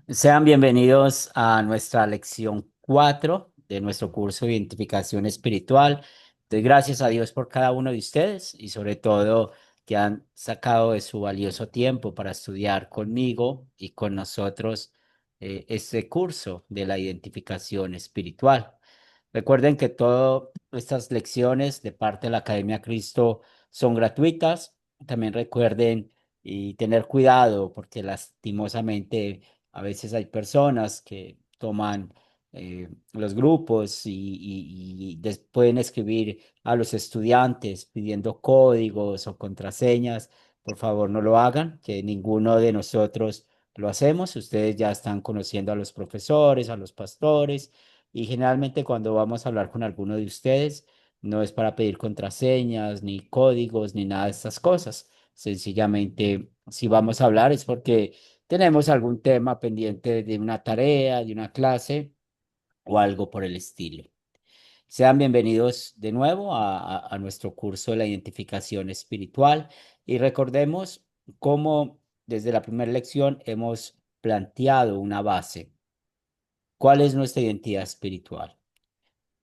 Sean bienvenidos a nuestra lección 4 de nuestro curso de identificación espiritual. Doy gracias a Dios por cada uno de ustedes y sobre todo que han sacado de su valioso tiempo para estudiar conmigo y con nosotros este curso de la identificación espiritual. Recuerden que todas estas lecciones de parte de la Academia Cristo son gratuitas. También recuerden y tener cuidado porque lastimosamente a veces hay personas que toman los grupos y pueden escribir a los estudiantes pidiendo códigos o contraseñas. Por favor, no lo hagan, que ninguno de nosotros lo hacemos. Ustedes ya están conociendo a los profesores, a los pastores, y generalmente cuando vamos a hablar con alguno de ustedes, no es para pedir contraseñas, ni códigos, ni nada de estas cosas. Sencillamente, si vamos a hablar es porque tenemos algún tema pendiente de una tarea, de una clase o algo por el estilo. Sean bienvenidos de nuevo a nuestro curso de la identificación espiritual y recordemos cómo desde la primera lección hemos planteado una base. ¿Cuál es nuestra identidad espiritual?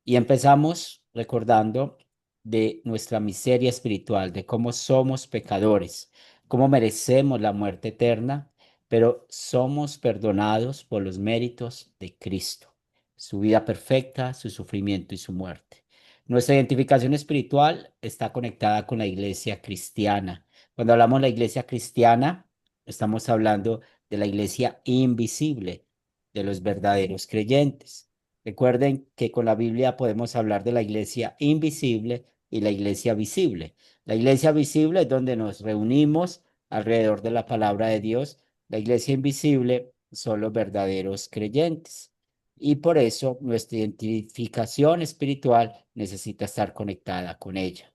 Y empezamos recordando de nuestra miseria espiritual, de cómo somos pecadores, cómo merecemos la muerte eterna, pero somos perdonados por los méritos de Cristo, su vida perfecta, su sufrimiento y su muerte. Nuestra identificación espiritual está conectada con la iglesia cristiana. Cuando hablamos de la iglesia cristiana, estamos hablando de la iglesia invisible, de los verdaderos creyentes. Recuerden que con la Biblia podemos hablar de la iglesia invisible y la iglesia visible. La iglesia visible es donde nos reunimos alrededor de la palabra de Dios. La iglesia invisible son los verdaderos creyentes. Y por eso nuestra identificación espiritual necesita estar conectada con ella.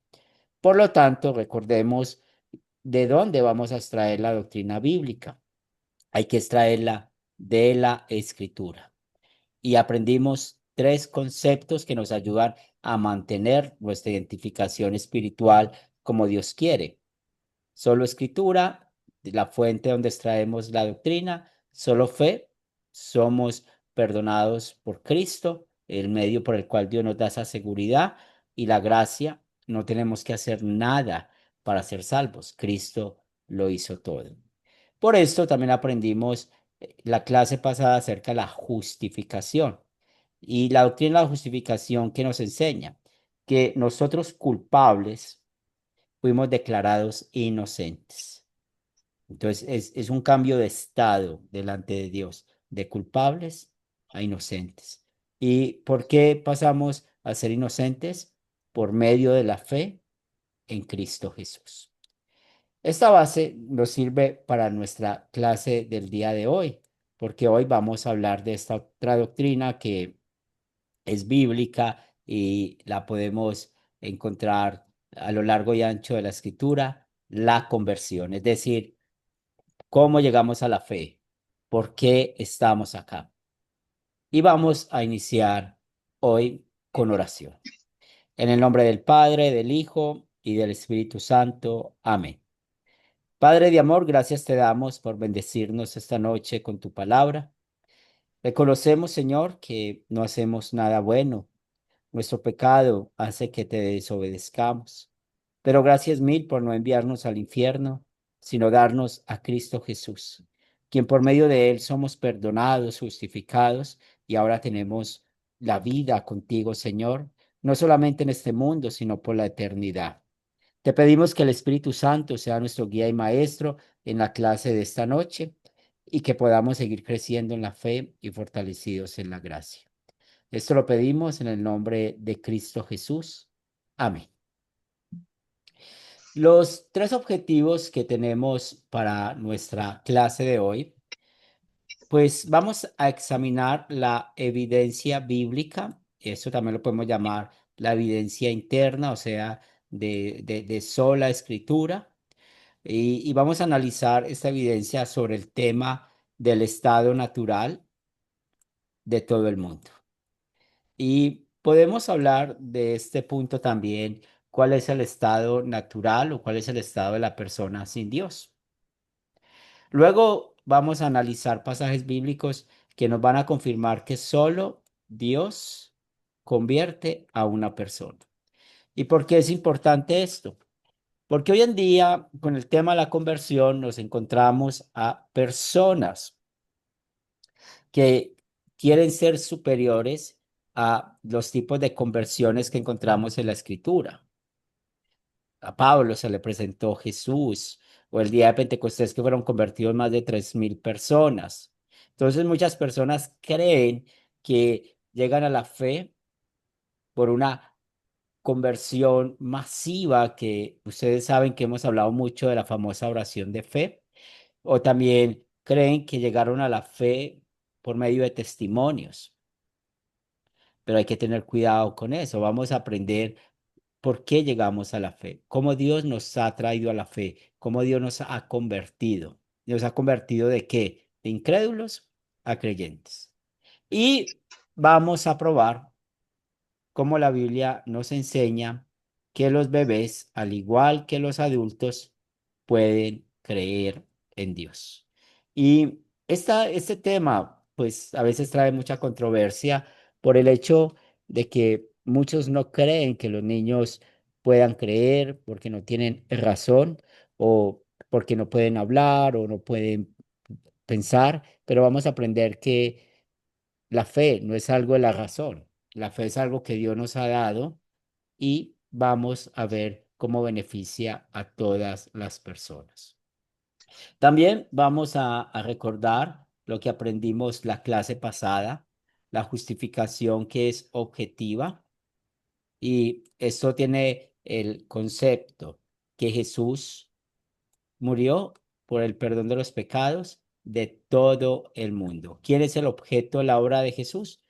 Por lo tanto, recordemos de dónde vamos a extraer la doctrina bíblica. Hay que extraerla de la Escritura y aprendimos tres conceptos que nos ayudan a mantener nuestra identificación espiritual como Dios quiere. Solo escritura, la fuente donde extraemos la doctrina, solo fe, somos perdonados por Cristo, el medio por el cual Dios nos da esa seguridad y la gracia, no tenemos que hacer nada para ser salvos, Cristo lo hizo todo. Por esto también aprendimos la clase pasada acerca de la justificación y la doctrina de la justificación que nos enseña que nosotros culpables fuimos declarados inocentes. Entonces es un cambio de estado delante de Dios, de culpables a inocentes. ¿Y por qué pasamos a ser inocentes? Por medio de la fe en Cristo Jesús. Esta base nos sirve para nuestra clase del día de hoy, porque hoy vamos a hablar de esta otra doctrina que es bíblica y la podemos encontrar a lo largo y ancho de la escritura, la conversión, es decir, cómo llegamos a la fe, por qué estamos acá. Y vamos a iniciar hoy con oración. En el nombre del Padre, del Hijo y del Espíritu Santo. Amén. Padre de amor, gracias te damos por bendecirnos esta noche con tu palabra. Reconocemos, Señor, que no hacemos nada bueno. Nuestro pecado hace que te desobedezcamos. Pero gracias mil por no enviarnos al infierno, sino darnos a Cristo Jesús, quien por medio de él somos perdonados, justificados y ahora tenemos la vida contigo, Señor, no solamente en este mundo, sino por la eternidad. Te pedimos que el Espíritu Santo sea nuestro guía y maestro en la clase de esta noche y que podamos seguir creciendo en la fe y fortalecidos en la gracia. Esto lo pedimos en el nombre de Cristo Jesús. Amén. Los tres objetivos que tenemos para nuestra clase de hoy, pues vamos a examinar la evidencia bíblica, eso también lo podemos llamar la evidencia interna, o sea, de sola escritura, y vamos a analizar esta evidencia sobre el tema del estado natural de todo el mundo. Y podemos hablar de este punto también, cuál es el estado natural o cuál es el estado de la persona sin Dios. Luego vamos a analizar pasajes bíblicos que nos van a confirmar que solo Dios convierte a una persona. ¿Y por qué es importante esto? Porque hoy en día, con el tema de la conversión, nos encontramos a personas que quieren ser superiores a los tipos de conversiones que encontramos en la Escritura. A Pablo se le presentó Jesús, o el día de Pentecostés que fueron convertidos más de 3.000 personas. Entonces muchas personas creen que llegan a la fe por una conversión masiva, que ustedes saben que hemos hablado mucho de la famosa oración de fe, o también creen que llegaron a la fe por medio de testimonios, pero hay que tener cuidado con eso. Vamos a aprender por qué llegamos a la fe, cómo Dios nos ha traído a la fe, cómo Dios nos ha convertido. ¿Nos ha convertido de qué? De incrédulos a creyentes. Y vamos a probar cómo la Biblia nos enseña que los bebés, al igual que los adultos, pueden creer en Dios. Y este tema, pues a veces trae mucha controversia por el hecho de que muchos no creen que los niños puedan creer porque no tienen razón o porque no pueden hablar o no pueden pensar, pero vamos a aprender que la fe no es algo de la razón, la fe es algo que Dios nos ha dado y vamos a ver cómo beneficia a todas las personas. También vamos a recordar lo que aprendimos la clase pasada, la justificación que es objetiva, y esto tiene el concepto que Jesús murió por el perdón de los pecados de todo el mundo. ¿Quién es el objeto de la obra de Jesús?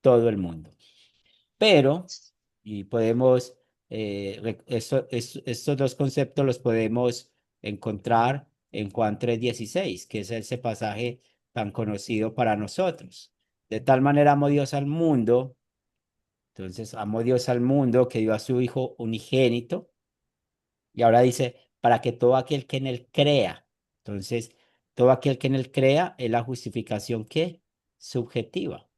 Todo el mundo. Pero, y podemos, estos dos conceptos los podemos encontrar en Juan 3:16, que es ese pasaje tan conocido para nosotros. De tal manera amó Dios al mundo, entonces amó Dios al mundo que dio a su Hijo unigénito, y ahora dice, para que todo aquel que en él crea, entonces, todo aquel que en él crea es la justificación que subjetiva.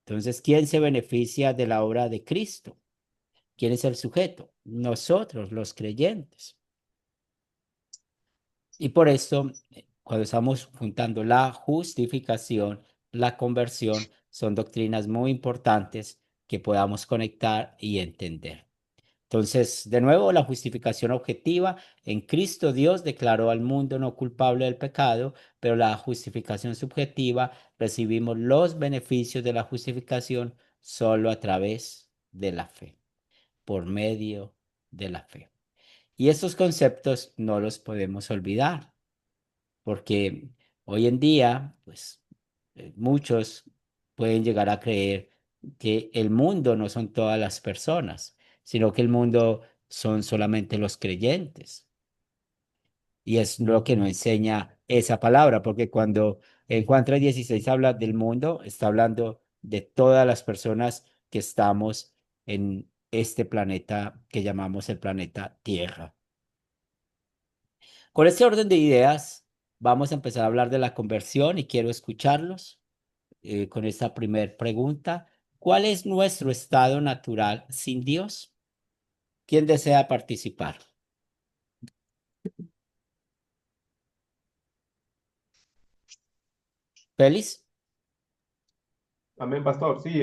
Entonces, ¿quién se beneficia de la obra de Cristo? ¿Quién es el sujeto? Nosotros, los creyentes. Y por eso, cuando estamos juntando la justificación, la conversión, son doctrinas muy importantes que podamos conectar y entender. Entonces, de nuevo, la justificación objetiva: en Cristo Dios declaró al mundo no culpable del pecado, pero la justificación subjetiva: recibimos los beneficios de la justificación solo a través de la fe, por medio de la fe. Y estos conceptos no los podemos olvidar, porque hoy en día, pues muchos pueden llegar a creer que el mundo no son todas las personas, sino que el mundo son solamente los creyentes. Y es lo que nos enseña esa palabra, porque cuando en Juan 3:16 habla del mundo, está hablando de todas las personas que estamos en este planeta que llamamos el planeta Tierra. Con este orden de ideas, vamos a empezar a hablar de la conversión y quiero escucharlos con esta primera pregunta. ¿Cuál es nuestro estado natural sin Dios? ¿Quién desea participar? ¿Félix? Amén, pastor. Sí,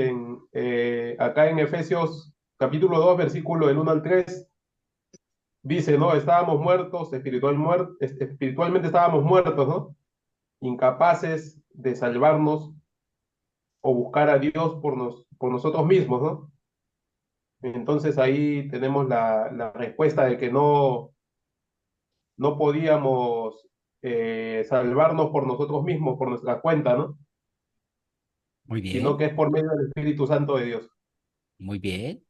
acá en Efesios capítulo 2 versículo del 1 al 3 dice, ¿no? Estábamos muertos, espiritualmente estábamos muertos, ¿no? Incapaces de salvarnos o buscar a Dios por nosotros mismos, ¿no? Entonces ahí tenemos la respuesta de que no podíamos salvarnos por nosotros mismos, por nuestra cuenta, ¿no? Muy Sino bien, que es por medio del Espíritu Santo de Dios. muy bien.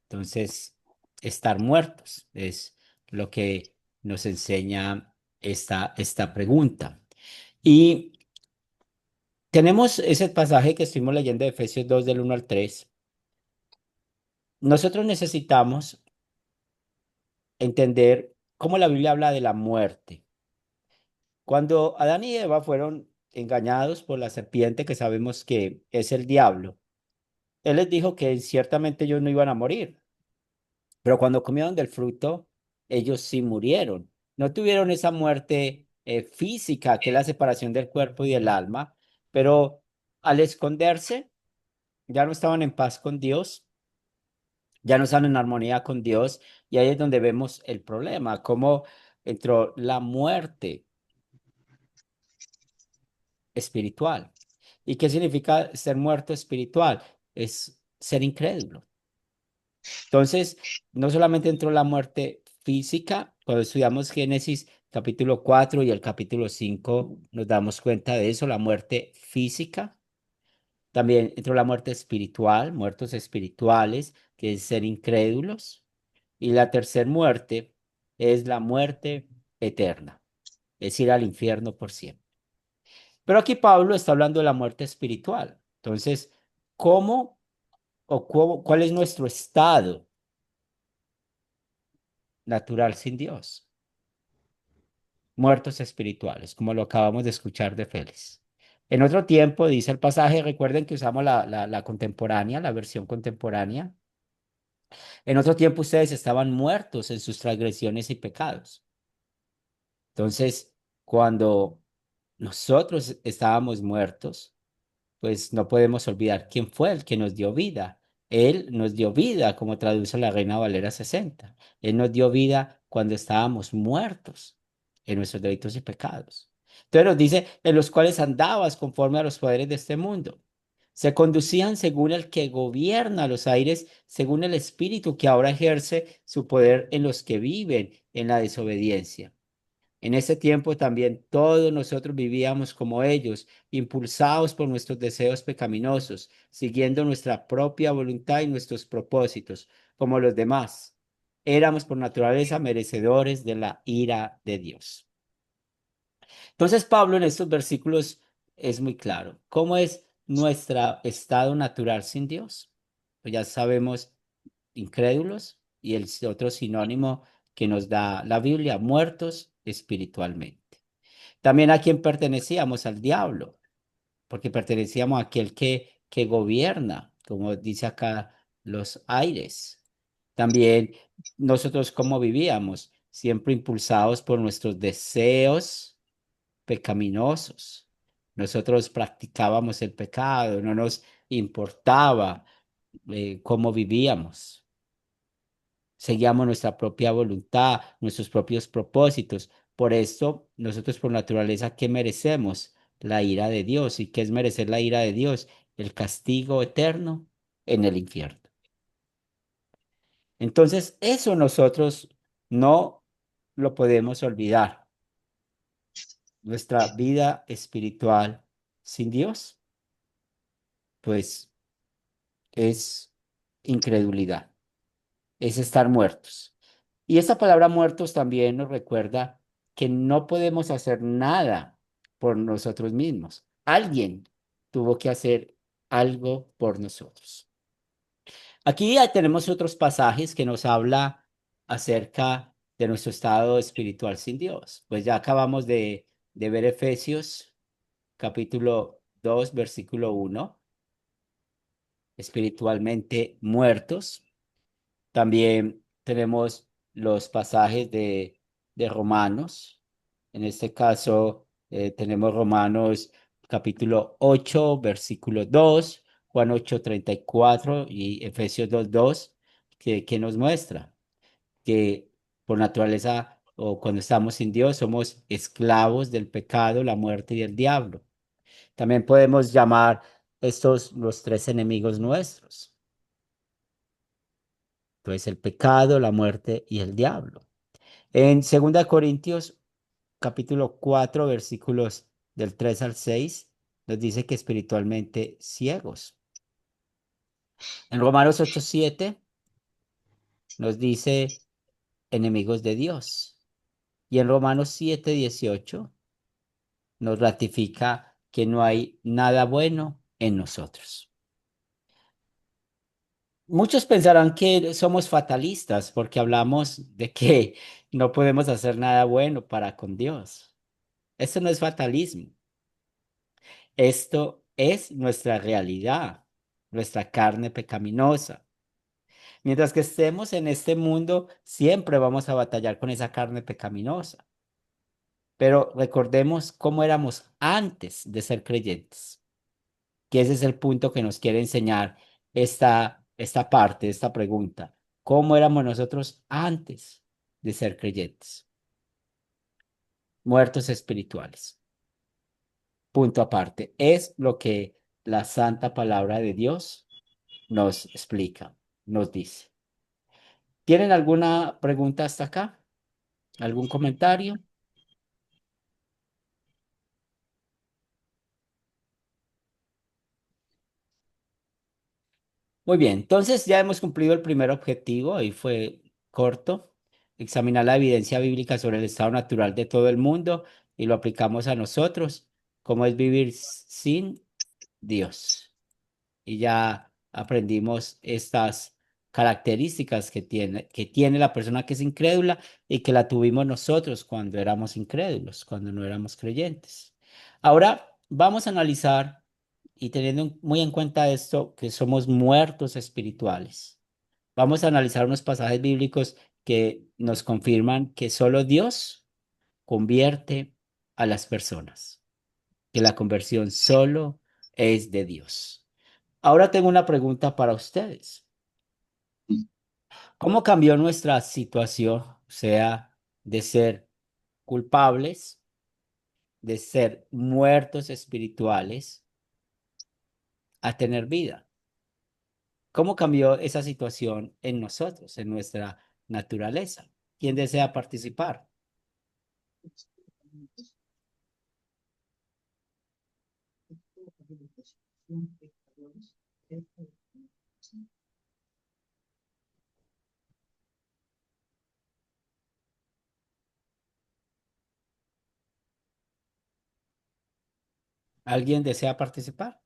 Entonces, estar muertos es lo que nos enseña esta pregunta. Y tenemos ese pasaje que estuvimos leyendo de Efesios 2 del 1 al 3. Nosotros necesitamos entender cómo la Biblia habla de la muerte. Cuando Adán y Eva fueron engañados por la serpiente, que sabemos que es el diablo, él les dijo que ciertamente ellos no iban a morir, pero cuando comieron del fruto, ellos sí murieron. No tuvieron esa muerte física, que es la separación del cuerpo y del alma, pero al esconderse, ya no estaban en paz con Dios, ya no están en armonía con Dios, y ahí es donde vemos el problema, cómo entró la muerte espiritual. ¿Y qué significa ser muerto espiritual? Es ser incrédulo. Entonces, no solamente entró la muerte física, cuando estudiamos Génesis capítulo 4 y el capítulo 5 nos damos cuenta de eso, la muerte física. También entró la muerte espiritual, muertos espirituales, que es ser incrédulos. Y la tercera muerte es la muerte eterna, es ir al infierno por siempre. Pero aquí Pablo está hablando de la muerte espiritual. Entonces, ¿cómo cuál es nuestro estado natural sin Dios? Muertos espirituales, como lo acabamos de escuchar de Félix. En otro tiempo, dice el pasaje, recuerden que usamos la contemporánea, la versión contemporánea. En otro tiempo ustedes estaban muertos en sus transgresiones y pecados. Entonces, cuando nosotros estábamos muertos, pues no podemos olvidar quién fue el que nos dio vida. Él nos dio vida, como traduce la Reina Valera 60. Él nos dio vida cuando estábamos muertos en nuestros delitos y pecados. Entonces nos dice, en los cuales andabas conforme a los poderes de este mundo. Se conducían según el que gobierna los aires, según el espíritu que ahora ejerce su poder en los que viven en la desobediencia. En ese tiempo también todos nosotros vivíamos como ellos, impulsados por nuestros deseos pecaminosos, siguiendo nuestra propia voluntad y nuestros propósitos, como los demás. Éramos por naturaleza merecedores de la ira de Dios. Entonces Pablo en estos versículos es muy claro. ¿Cómo es nuestro estado natural sin Dios? Pues ya sabemos, incrédulos, y el otro sinónimo que nos da la Biblia, muertos espiritualmente. También a quien pertenecíamos, al diablo, porque pertenecíamos a aquel que gobierna, como dice acá, los aires. También nosotros cómo vivíamos, siempre impulsados por nuestros deseos pecaminosos. Nosotros practicábamos el pecado, no nos importaba cómo vivíamos. Seguíamos nuestra propia voluntad, nuestros propios propósitos. Por esto, nosotros por naturaleza, ¿qué merecemos? La ira de Dios. ¿Y qué es merecer la ira de Dios? El castigo eterno en el infierno. Entonces, eso nosotros no lo podemos olvidar. Nuestra vida espiritual sin Dios, pues es incredulidad, es estar muertos. Y esta palabra muertos también nos recuerda que no podemos hacer nada por nosotros mismos. Alguien tuvo que hacer algo por nosotros. Aquí ya tenemos otros pasajes que nos habla acerca de nuestro estado espiritual sin Dios. Pues ya acabamos de ver Efesios capítulo 2 versículo 1, espiritualmente muertos. También tenemos los pasajes de Romanos. En este caso, tenemos Romanos capítulo 8 versículo 2, Juan 8:34 y Efesios 2:2, que nos muestra que por naturaleza o cuando estamos sin Dios somos esclavos del pecado, la muerte y el diablo. También podemos llamar estos los tres enemigos nuestros. Pues el pecado, la muerte y el diablo. En 2 Corintios capítulo 4 versículos del 3 al 6 nos dice que espiritualmente ciegos. En Romanos 8:7 nos dice enemigos de Dios. Y en Romanos 7:18 nos ratifica que no hay nada bueno en nosotros. Muchos pensarán que somos fatalistas porque hablamos de que no podemos hacer nada bueno para con Dios. Esto no es fatalismo. Esto es nuestra realidad, nuestra carne pecaminosa. Mientras que estemos en este mundo, siempre vamos a batallar con esa carne pecaminosa. Pero recordemos cómo éramos antes de ser creyentes, que ese es el punto que nos quiere enseñar esta parte, esta pregunta. ¿Cómo éramos nosotros antes de ser creyentes? Muertos espirituales. Punto aparte. Es lo que la santa palabra de Dios nos explica, nos dice. ¿Tienen alguna pregunta hasta acá? ¿Algún comentario? Muy bien, entonces ya hemos cumplido el primer objetivo, ahí fue corto, examinar la evidencia bíblica sobre el estado natural de todo el mundo y lo aplicamos a nosotros, cómo es vivir sin Dios. Y ya aprendimos estas características que tiene la persona que es incrédula y que la tuvimos nosotros cuando éramos incrédulos, cuando no éramos creyentes. Ahora vamos a analizar y teniendo muy en cuenta esto, que somos muertos espirituales. Vamos a analizar unos pasajes bíblicos que nos confirman que solo Dios convierte a las personas, que la conversión solo es de Dios. Ahora tengo una pregunta para ustedes. ¿Cómo cambió nuestra situación, o sea, de ser culpables, de ser muertos espirituales, a tener vida? ¿Cómo cambió esa situación en nosotros, en nuestra naturaleza? ¿Quién desea participar? ¿Alguien desea participar?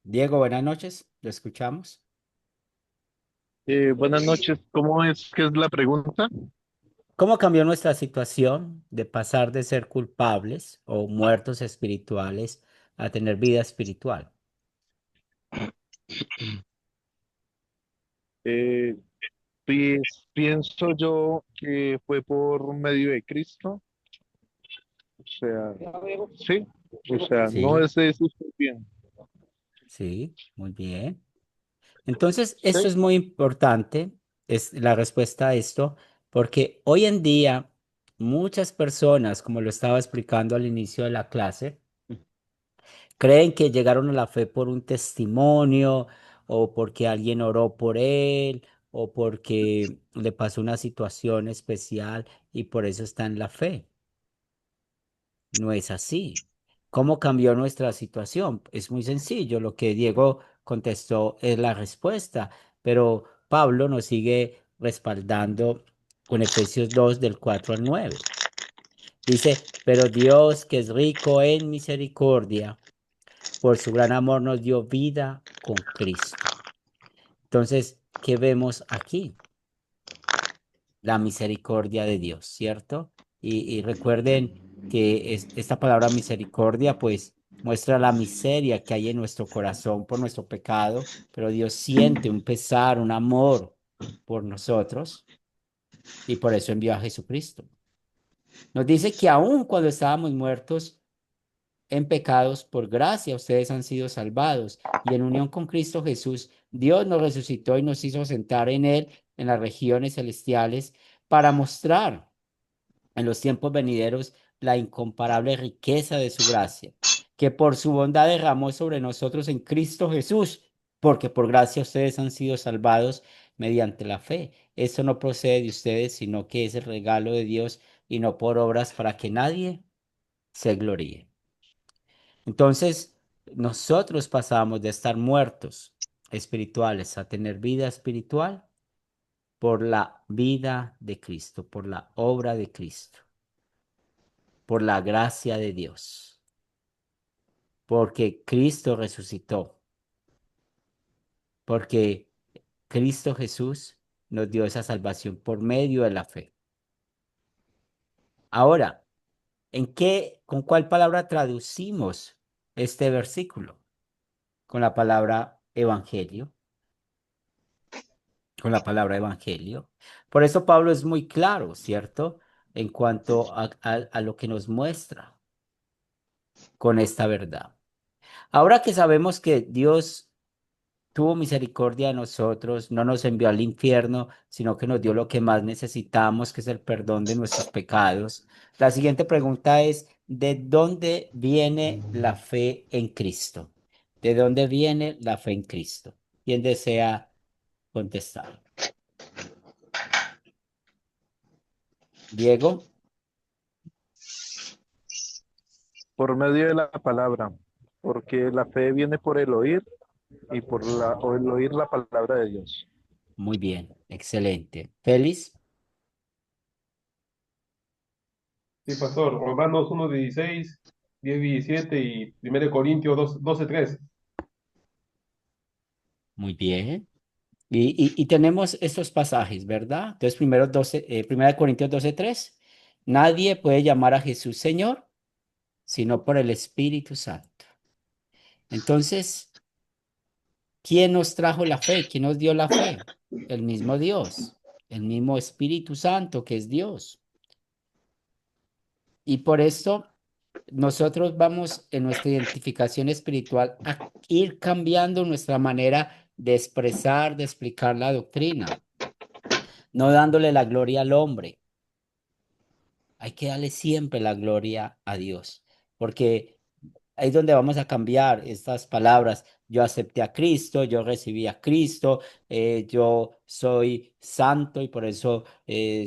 Diego, buenas noches, lo escuchamos. Buenas noches, ¿cómo es que es la pregunta? ¿Cómo cambió nuestra situación de pasar de ser culpables o muertos espirituales a tener vida espiritual? Eh, Pienso yo que fue por medio de Cristo, o sea, sí, o sea, no Sí, es eso, estoy bien, sí, muy bien. Entonces, esto sí, es muy importante, es la respuesta a esto, porque hoy en día muchas personas, como lo estaba explicando al inicio de la clase, creen que llegaron a la fe por un testimonio o porque alguien oró por él o porque le pasó una situación especial y por eso está en la fe. No es así. ¿Cómo cambió nuestra situación? Es muy sencillo. Lo que Diego contestó es la respuesta, pero Pablo nos sigue respaldando con Efesios 2 del 4 al 9. Dice, pero Dios que es rico en misericordia, por su gran amor nos dio vida con Cristo. Entonces, ¿qué vemos aquí? La misericordia de Dios, ¿cierto? Y recuerden que esta palabra misericordia, pues, muestra la miseria que hay en nuestro corazón por nuestro pecado, pero Dios siente un pesar, un amor por nosotros y por eso envió a Jesucristo. Nos dice que aun cuando estábamos muertos, en pecados, por gracia ustedes han sido salvados. Y en unión con Cristo Jesús, Dios nos resucitó y nos hizo sentar en Él en las regiones celestiales para mostrar en los tiempos venideros la incomparable riqueza de su gracia, que por su bondad derramó sobre nosotros en Cristo Jesús, porque por gracia ustedes han sido salvados mediante la fe. Esto no procede de ustedes, sino que es el regalo de Dios y no por obras para que nadie se gloríe. Entonces, nosotros pasamos de estar muertos espirituales a tener vida espiritual por la vida de Cristo, por la obra de Cristo, por la gracia de Dios, porque Cristo resucitó, porque Cristo Jesús nos dio esa salvación por medio de la fe. Ahora, ¿Con cuál palabra traducimos este versículo? Con la palabra evangelio, con la palabra evangelio. Por eso Pablo es muy claro, ¿cierto? En cuanto a lo que nos muestra con esta verdad. Ahora que sabemos que Dios tuvo misericordia de nosotros, no nos envió al infierno, sino que nos dio lo que más necesitamos, que es el perdón de nuestros pecados. La siguiente pregunta es, ¿de dónde viene la fe en Cristo? ¿De dónde viene la fe en Cristo? ¿Quién desea contestar? Diego, Por medio de la palabra, porque la fe viene por el oír y o el oír la palabra de Dios. muy bien, excelente. Félix, Sí, pastor. Romanos 1:16, 10:17 y 1 Corintios 12:3. muy bien. Y tenemos estos pasajes, ¿verdad? Entonces, primero 1 Corintios 12:3. Nadie puede llamar a Jesús Señor sino por el Espíritu Santo. Entonces, ¿quién nos trajo la fe? ¿Quién nos dio la fe? El mismo Dios, el mismo Espíritu Santo que es Dios. Y por esto nosotros vamos en nuestra identificación espiritual a ir cambiando nuestra manera de expresar, de explicar la doctrina, no dándole la gloria al hombre. Hay que darle siempre la gloria a Dios, porque ahí es donde vamos a cambiar estas palabras. Yo acepté a Cristo, yo recibí a Cristo, yo soy santo y por eso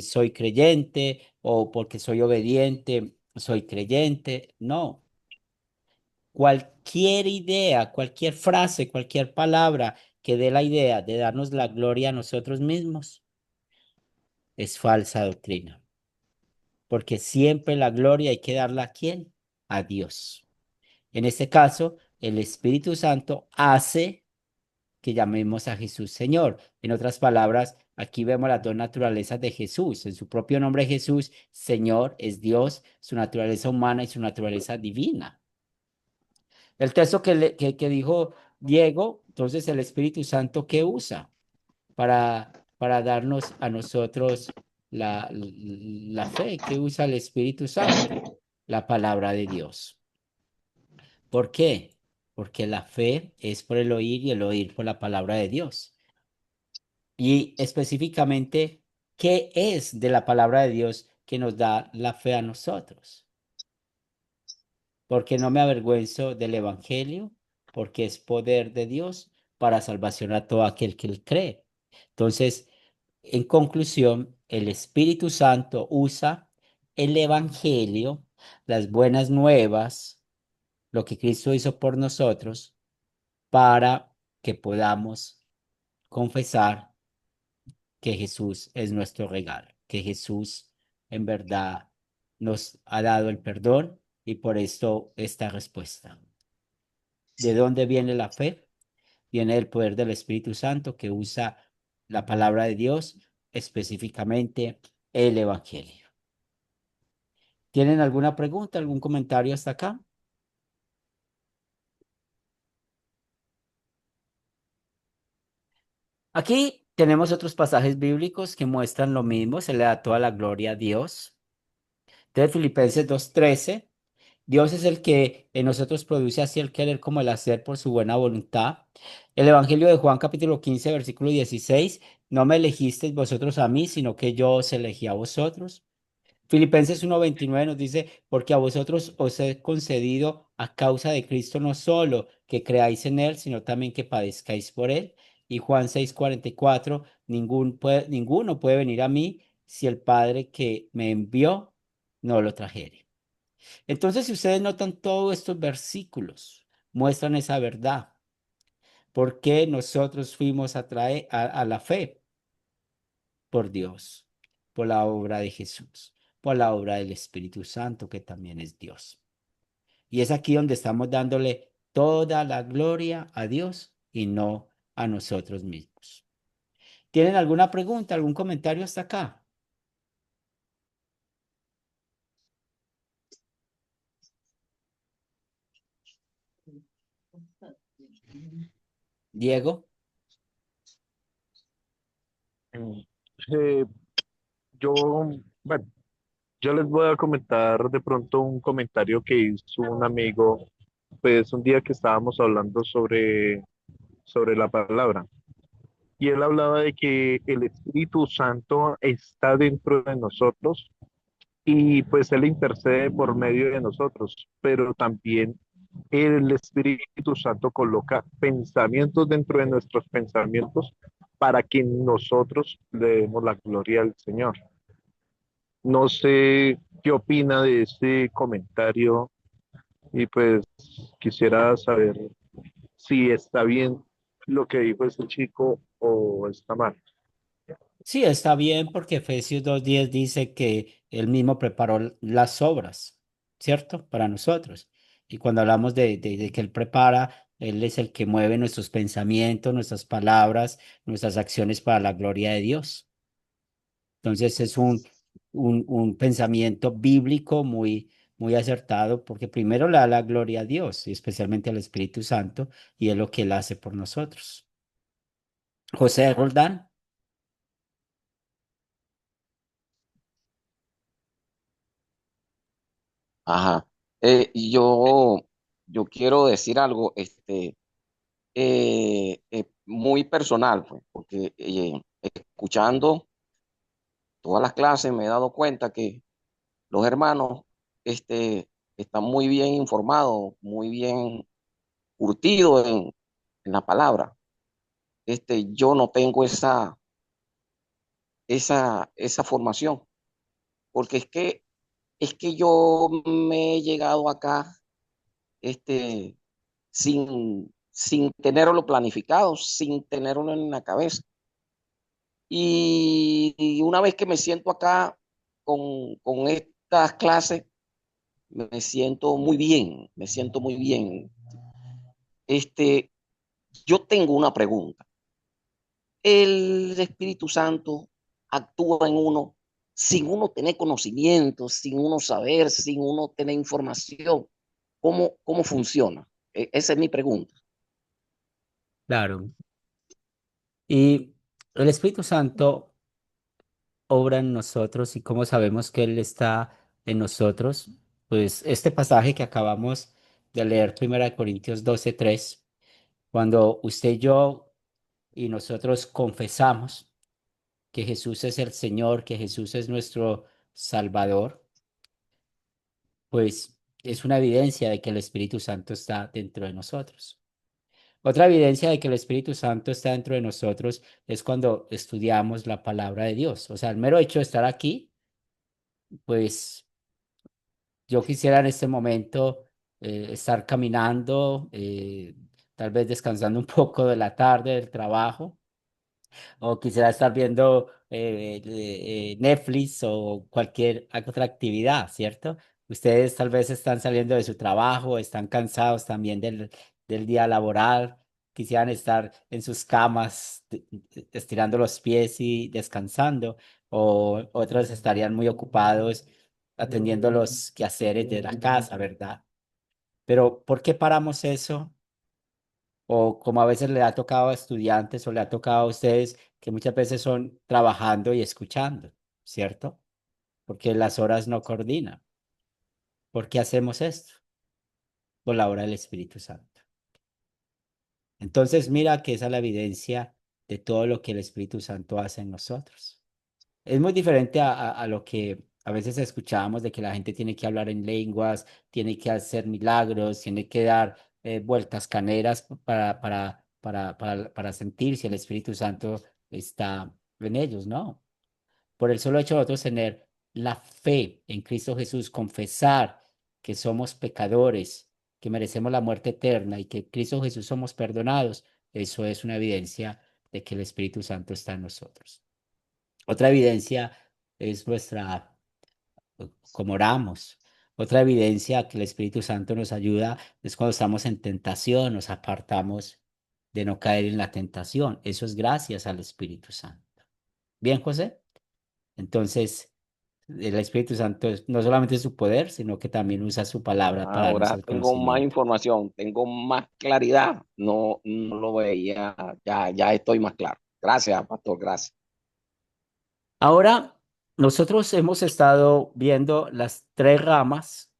soy creyente, o porque soy obediente, soy creyente. No, cualquier idea, cualquier frase, cualquier palabra que dé la idea de darnos la gloria a nosotros mismos es falsa doctrina, porque siempre la gloria hay que darla a quién, a Dios. En este caso, el Espíritu Santo hace que llamemos a Jesús Señor. En otras palabras, aquí vemos las dos naturalezas de Jesús. En su propio nombre Jesús, Señor es Dios, su naturaleza humana y su naturaleza divina. El texto que dijo Diego, entonces el Espíritu Santo, ¿qué usa para darnos a nosotros la fe? ¿Qué usa el Espíritu Santo? La palabra de Dios. ¿Por qué? Porque la fe es por el oír y el oír por la palabra de Dios. Y específicamente, ¿qué es de la palabra de Dios que nos da la fe a nosotros? Porque no me avergüenzo del Evangelio, porque es poder de Dios para salvación a todo aquel que él cree. Entonces, en conclusión, el Espíritu Santo usa el Evangelio, las buenas nuevas, lo que Cristo hizo por nosotros, para que podamos confesar que Jesús es nuestro regalo, que Jesús en verdad nos ha dado el perdón y por esto esta respuesta. ¿De dónde viene la fe? Viene del poder del Espíritu Santo que usa la palabra de Dios, específicamente el Evangelio. ¿Tienen alguna pregunta, algún comentario hasta acá? Aquí tenemos otros pasajes bíblicos que muestran lo mismo, se le da toda la gloria a Dios. Entonces, Filipenses 2:13, Dios es el que en nosotros produce así el querer como el hacer por su buena voluntad. El Evangelio de Juan capítulo 15 versículo 16, no me elegisteis vosotros a mí, sino que yo os elegí a vosotros. Filipenses 1:29 nos dice, porque a vosotros os he concedido a causa de Cristo no solo que creáis en Él, sino también que padezcáis por Él. Y Juan 6:44, ninguno puede venir a mí si el Padre que me envió no lo trajere. Entonces, si ustedes notan todos estos versículos, muestran esa verdad. ¿Por qué nosotros fuimos a la fe? Por Dios, por la obra de Jesús, por la obra del Espíritu Santo, que también es Dios. Y es aquí donde estamos dándole toda la gloria a Dios y no a nosotros mismos. ¿Tienen alguna pregunta, algún comentario hasta acá? Diego. Mm, eh, yo, bueno, yo les voy a comentar de pronto un comentario que hizo un amigo, pues un día que estábamos hablando sobre la palabra. Y él hablaba de que el Espíritu Santo está dentro de nosotros y pues Él intercede por medio de nosotros, pero también el Espíritu Santo coloca pensamientos dentro de nuestros pensamientos para que nosotros le demos la gloria al Señor. No sé qué opina de este comentario y pues quisiera saber si está bien lo que dijo este chico o está mal. Sí, está bien porque Efesios 2:10 dice que él mismo preparó las obras, ¿cierto? Para nosotros. Y cuando hablamos de que él prepara, él es el que mueve nuestros pensamientos, nuestras palabras, nuestras acciones para la gloria de Dios. Entonces es un pensamiento bíblico muy acertado porque primero le da la gloria a Dios y especialmente al Espíritu Santo y es lo que él hace por nosotros. José Roldán. Ajá. Y yo quiero decir algo, muy personal, pues, porque escuchando todas las clases me he dado cuenta que los hermanos, están muy bien informados, muy bien curtidos en la palabra. Yo no tengo esa formación, porque es que yo me he llegado acá, este, sin tenerlo planificado, sin tenerlo en la cabeza. Y una vez que me siento acá con estas clases, me siento muy bien, me siento muy bien. Este, yo tengo una pregunta. El Espíritu Santo actúa en uno sin uno tener conocimiento, sin uno saber, sin uno tener información. ¿Cómo funciona? Esa es mi pregunta. Claro. Y el Espíritu Santo obra en nosotros y cómo sabemos que Él está en nosotros. Pues este pasaje que acabamos de leer, 1 Corintios 12:3, cuando usted y yo y nosotros confesamos que Jesús es el Señor, que Jesús es nuestro Salvador, pues es una evidencia de que el Espíritu Santo está dentro de nosotros. Otra evidencia de que el Espíritu Santo está dentro de nosotros es cuando estudiamos la palabra de Dios. O sea, el mero hecho de estar aquí, pues yo quisiera en este momento estar caminando, tal vez descansando un poco de la tarde del trabajo o quisiera estar viendo Netflix o cualquier otra actividad, ¿cierto? Ustedes tal vez están saliendo de su trabajo, están cansados también del día laboral, quisieran estar en sus camas estirando los pies y descansando, o otros estarían muy ocupados atendiendo los quehaceres de la casa, ¿verdad? Pero ¿por qué paramos eso? O como a veces le ha tocado a estudiantes o le ha tocado a ustedes, que muchas veces son trabajando y escuchando, ¿cierto? Porque las horas no coordinan. ¿Por qué hacemos esto? Por la obra del Espíritu Santo. Entonces, mira que esa es la evidencia de todo lo que el Espíritu Santo hace en nosotros. Es muy diferente a lo que a veces escuchábamos de que la gente tiene que hablar en lenguas, tiene que hacer milagros, tiene que dar vueltas caneras para sentir si el Espíritu Santo está en ellos, ¿no? Por el solo hecho de nosotros tener la fe en Cristo Jesús, confesar que somos pecadores, que merecemos la muerte eterna y que en Cristo Jesús somos perdonados, eso es una evidencia de que el Espíritu Santo está en nosotros. Otra evidencia es cómo oramos. Otra evidencia que el Espíritu Santo nos ayuda es cuando estamos en tentación, nos apartamos de no caer en la tentación. Eso es gracias al Espíritu Santo. Bien, José. Entonces, El Espíritu Santo no solamente es su poder, sino que también usa su palabra para darnos Ahora el tengo más conocimiento. información, tengo más claridad. No, no lo veía, ya estoy más claro. Gracias, pastor, gracias. Ahora, nosotros hemos estado viendo las tres ramas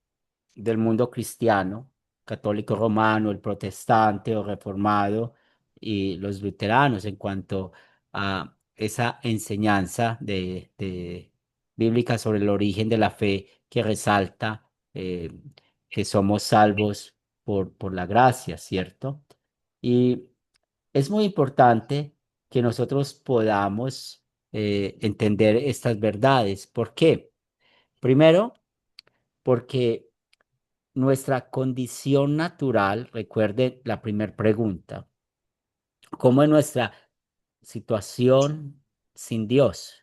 del mundo cristiano: católico romano, el protestante o reformado y los luteranos, en cuanto a esa enseñanza bíblica sobre el origen de la fe, que resalta que somos salvos por la gracia, ¿cierto? Y es muy importante que nosotros podamos entender estas verdades. ¿Por qué? Primero, porque nuestra condición natural, recuerde la primera pregunta, ¿cómo es nuestra situación sin Dios?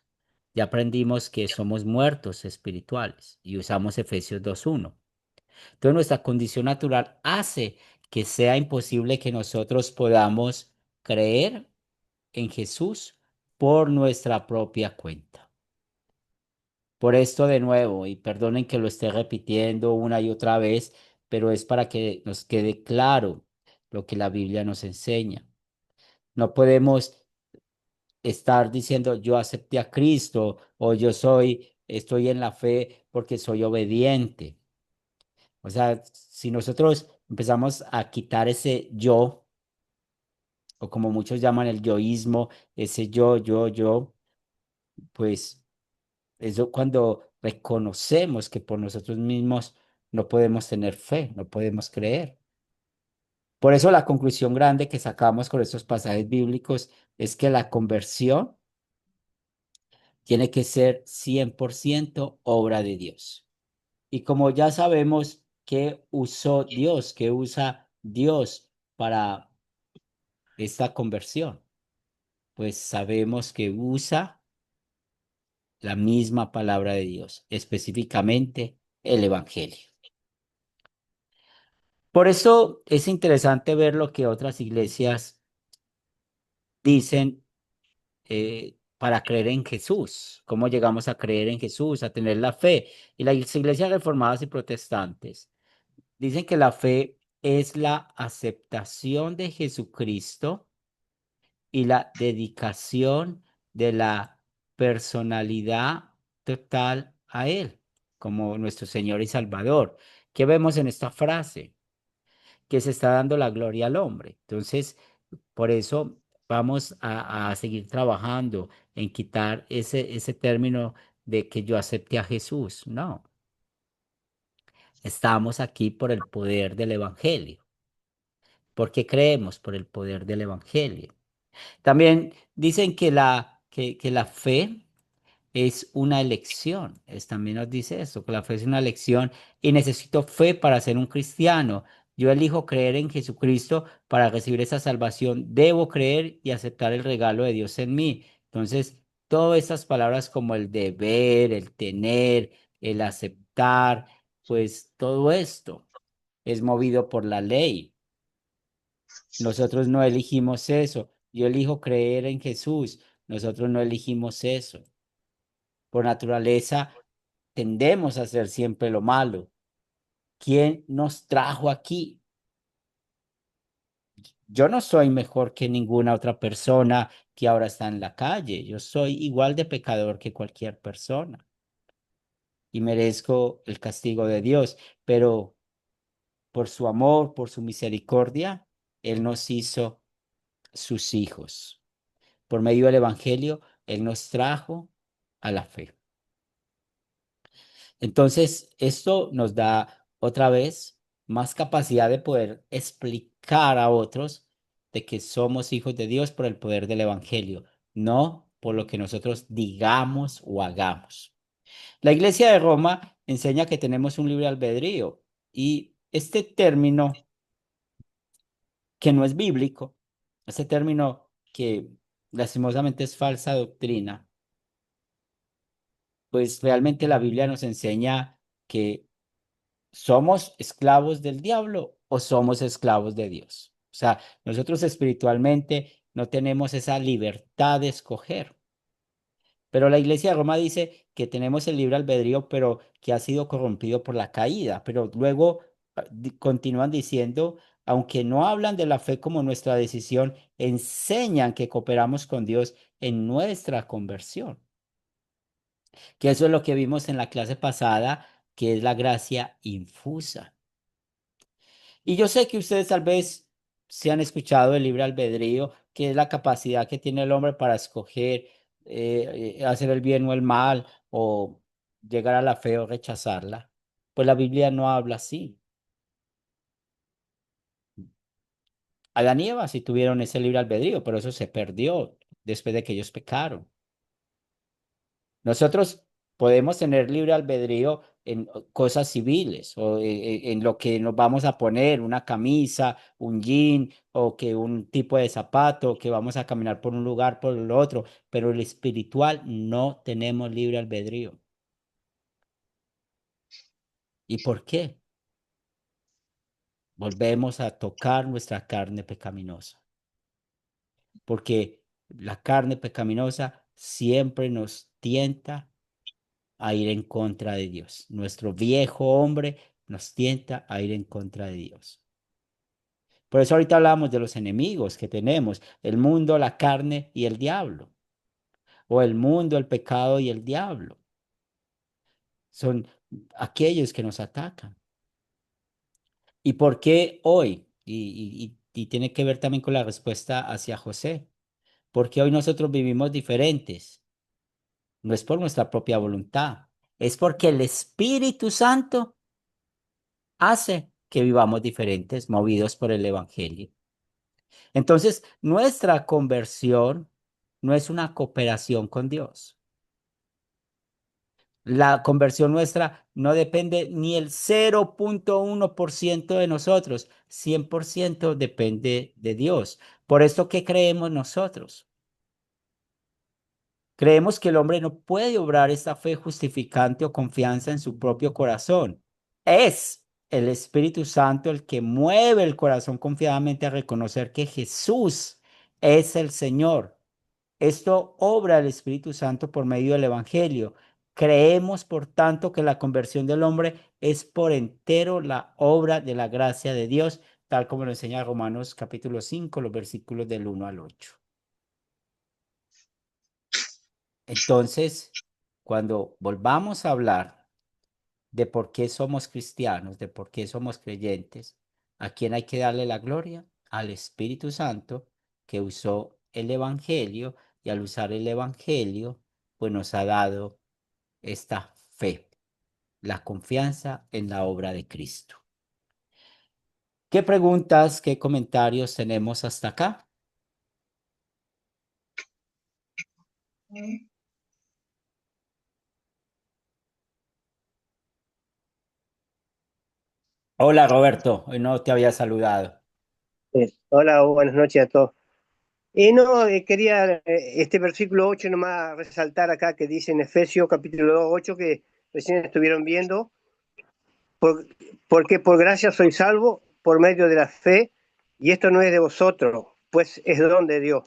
Ya aprendimos que somos muertos espirituales y usamos Efesios 2:1. Entonces nuestra condición natural hace que sea imposible que nosotros podamos creer en Jesús por nuestra propia cuenta. Por esto de nuevo, y perdonen que lo esté repitiendo una y otra vez, pero es para que nos quede claro lo que la Biblia nos enseña. No podemos estar diciendo yo acepté a Cristo o estoy en la fe porque soy obediente. O sea, si nosotros empezamos a quitar ese yo, o como muchos llaman el yoísmo, ese yo, pues eso cuando reconocemos que por nosotros mismos no podemos tener fe, no podemos creer. Por eso la conclusión grande que sacamos con estos pasajes bíblicos es que la conversión tiene que ser 100% obra de Dios. Y como ya sabemos qué usó Dios, qué usa Dios para esta conversión, pues sabemos que usa la misma palabra de Dios, específicamente el Evangelio. Por eso es interesante ver lo que otras iglesias dicen para creer en Jesús, cómo llegamos a creer en Jesús, a tener la fe. Y las iglesias reformadas y protestantes dicen que la fe es la aceptación de Jesucristo y la dedicación de la personalidad total a Él, como nuestro Señor y Salvador. ¿Qué vemos en esta frase? Que se está dando la gloria al hombre. Entonces, por eso vamos a seguir trabajando en quitar ese término de que yo acepte a Jesús. No, estamos aquí por el poder del Evangelio. ¿Por qué creemos? Por el poder del Evangelio. También dicen que la fe es una elección. También nos dice eso, que la fe es una elección y necesito fe para ser un cristiano. Yo elijo creer en Jesucristo para recibir esa salvación. Debo creer y aceptar el regalo de Dios en mí. Entonces, todas estas palabras como el deber, el tener, el aceptar, pues todo esto es movido por la ley. Nosotros no elegimos eso. Yo elijo creer en Jesús. Nosotros no elegimos eso. Por naturaleza, tendemos a hacer siempre lo malo. ¿Quién nos trajo aquí? Yo no soy mejor que ninguna otra persona que ahora está en la calle. Yo soy igual de pecador que cualquier persona y merezco el castigo de Dios, pero por su amor, por su misericordia, Él nos hizo sus hijos. Por medio del Evangelio, Él nos trajo a la fe. Entonces, esto nos da otra vez más capacidad de poder explicar a otros de que somos hijos de Dios por el poder del Evangelio, no por lo que nosotros digamos o hagamos. La Iglesia de Roma enseña que tenemos un libre albedrío y este término que no es bíblico, este término que lastimosamente es falsa doctrina, pues realmente la Biblia nos enseña que ¿somos esclavos del diablo o somos esclavos de Dios? O sea, nosotros espiritualmente no tenemos esa libertad de escoger. Pero la Iglesia de Roma dice que tenemos el libre albedrío, pero que ha sido corrompido por la caída. Pero luego continúan diciendo, aunque no hablan de la fe como nuestra decisión, enseñan que cooperamos con Dios en nuestra conversión. Que eso es lo que vimos en la clase pasada, que es la gracia infusa. Y yo sé que ustedes tal vez se han escuchado el libre albedrío, que es la capacidad que tiene el hombre para escoger hacer el bien o el mal, o llegar a la fe o rechazarla. Pues la Biblia no habla así. Adán y Eva sí tuvieron ese libre albedrío, pero eso se perdió después de que ellos pecaron. Nosotros podemos tener libre albedrío en cosas civiles o en lo que nos vamos a poner, una camisa, un jean o que un tipo de zapato, que vamos a caminar por un lugar, por el otro, pero el espiritual no tenemos libre albedrío. ¿Y por qué? Volvemos a tocar nuestra carne pecaminosa, porque la carne pecaminosa siempre nos tienta a ir en contra de Dios. Nuestro viejo hombre nos tienta a ir en contra de Dios. Por eso ahorita hablamos de los enemigos que tenemos, el mundo, la carne y el diablo, o el mundo, el pecado y el diablo. Son aquellos que nos atacan. ¿Y por qué hoy? Y tiene que ver también con la respuesta hacia José. Porque hoy nosotros vivimos diferentes. No es por nuestra propia voluntad, es porque el Espíritu Santo hace que vivamos diferentes, movidos por el Evangelio. Entonces, nuestra conversión no es una cooperación con Dios. La conversión nuestra no depende ni el 0,1% de nosotros, 100% depende de Dios. Por esto, ¿qué creemos nosotros? Creemos que el hombre no puede obrar esta fe justificante o confianza en su propio corazón. Es el Espíritu Santo el que mueve el corazón confiadamente a reconocer que Jesús es el Señor. Esto obra el Espíritu Santo por medio del Evangelio. Creemos, por tanto, que la conversión del hombre es por entero la obra de la gracia de Dios, tal como lo enseña Romanos capítulo 5, los versículos del 1 al 8. Entonces, cuando volvamos a hablar de por qué somos cristianos, de por qué somos creyentes, ¿a quién hay que darle la gloria? Al Espíritu Santo que usó el Evangelio, y al usar el Evangelio, pues nos ha dado esta fe, la confianza en la obra de Cristo. ¿Qué preguntas, qué comentarios tenemos hasta acá? Hola Roberto, hoy no te había saludado. Hola, buenas noches a todos. No, quería este versículo 8 nomás resaltar acá que dice en Efesios capítulo 2, 8 que recién estuvieron viendo, por- porque por gracia soy salvo por medio de la fe, y esto no es de vosotros, pues es don de Dios.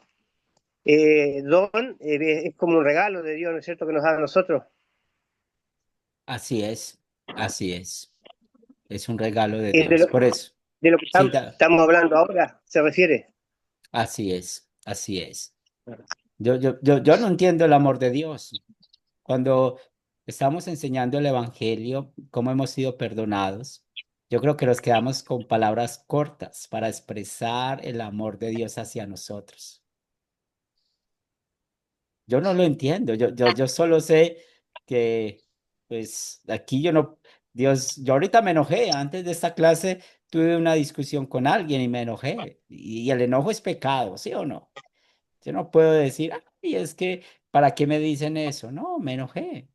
Don es como un regalo de Dios, ¿no es cierto?, que nos da a nosotros. Así es, así es. Es un regalo de Es Dios. Por eso, de lo que sí, estamos hablando ahora, se refiere. así es, así es. Yo no entiendo el amor de Dios. Cuando estamos enseñando el Evangelio, cómo hemos sido perdonados, yo creo que nos quedamos con palabras cortas para expresar el amor de Dios hacia nosotros. Yo no lo entiendo, yo solo sé que, pues, aquí yo no, Dios, yo ahorita me enojé, antes de esta clase tuve una discusión con alguien y me enojé, y el enojo es pecado, ¿sí o no? Yo no puedo decir, ay, es que, ¿para qué me dicen eso? No, me enojé.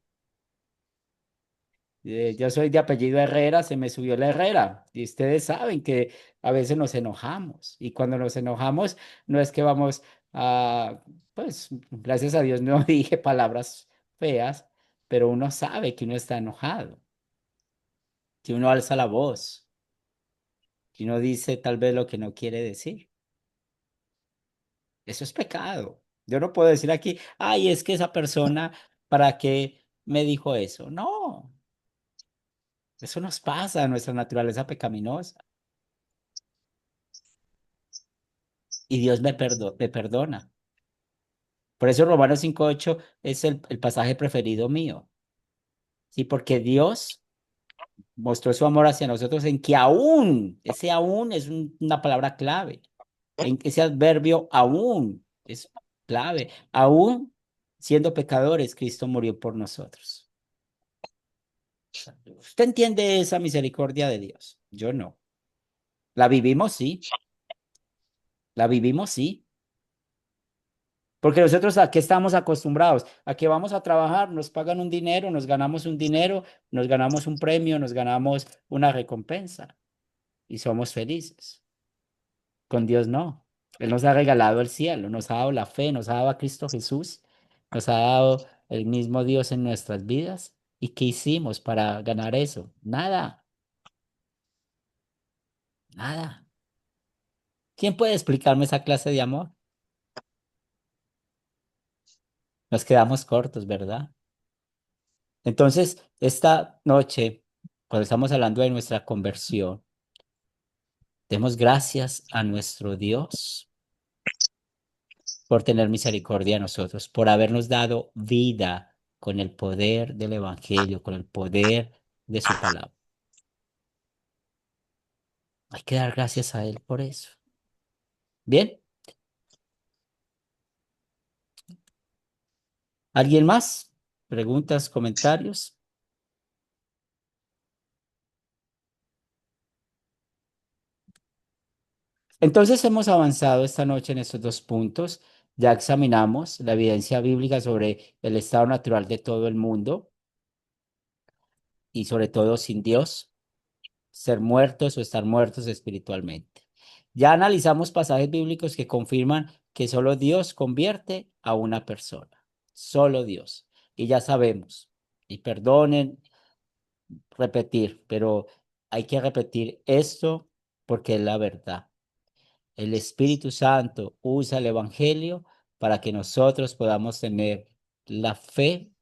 Yo soy de apellido Herrera, se me subió la Herrera. Y ustedes saben que a veces nos enojamos. Y cuando nos enojamos, no es que vamos a, pues, gracias a Dios no dije palabras feas, pero uno sabe que uno está enojado, que uno alza la voz, que uno dice tal vez lo que no quiere decir. Eso es pecado. Yo no puedo decir aquí, ay, es que esa persona, ¿para qué me dijo eso? No, eso nos pasa en nuestra naturaleza pecaminosa. Y Dios me perdona. Por eso Romanos 5:8 es el pasaje preferido mío. Sí, porque Dios mostró su amor hacia nosotros en que aún, ese aún es una palabra clave, en ese adverbio aún es clave, aún siendo pecadores, Cristo murió por nosotros. ¿Usted entiende esa misericordia de Dios? Yo no. ¿La vivimos? Sí. ¿La vivimos? Sí. Porque nosotros a qué estamos acostumbrados, a que vamos a trabajar, nos pagan un dinero, nos ganamos un dinero, nos ganamos un premio, nos ganamos una recompensa y somos felices. Con Dios no. Él nos ha regalado el cielo, nos ha dado la fe, nos ha dado a Cristo Jesús, nos ha dado el mismo Dios en nuestras vidas. ¿Y qué hicimos para ganar eso? Nada, nada. ¿Quién puede explicarme esa clase de amor? Nos quedamos cortos, ¿verdad? Entonces, esta noche, cuando estamos hablando de nuestra conversión, demos gracias a nuestro Dios por tener misericordia de nosotros, por habernos dado vida con el poder del Evangelio, con el poder de su palabra. Hay que dar gracias a Él por eso. Bien, ¿alguien más? ¿Preguntas, comentarios? Entonces hemos avanzado esta noche en estos dos puntos. Ya examinamos la evidencia bíblica sobre el estado natural de todo el mundo y sobre todo sin Dios, ser muertos o estar muertos espiritualmente. Ya analizamos pasajes bíblicos que confirman que solo Dios convierte a una persona, solo Dios. Y ya sabemos, y perdonen repetir, pero hay que repetir esto porque es la verdad. El Espíritu Santo usa el Evangelio para que nosotros podamos tener la fe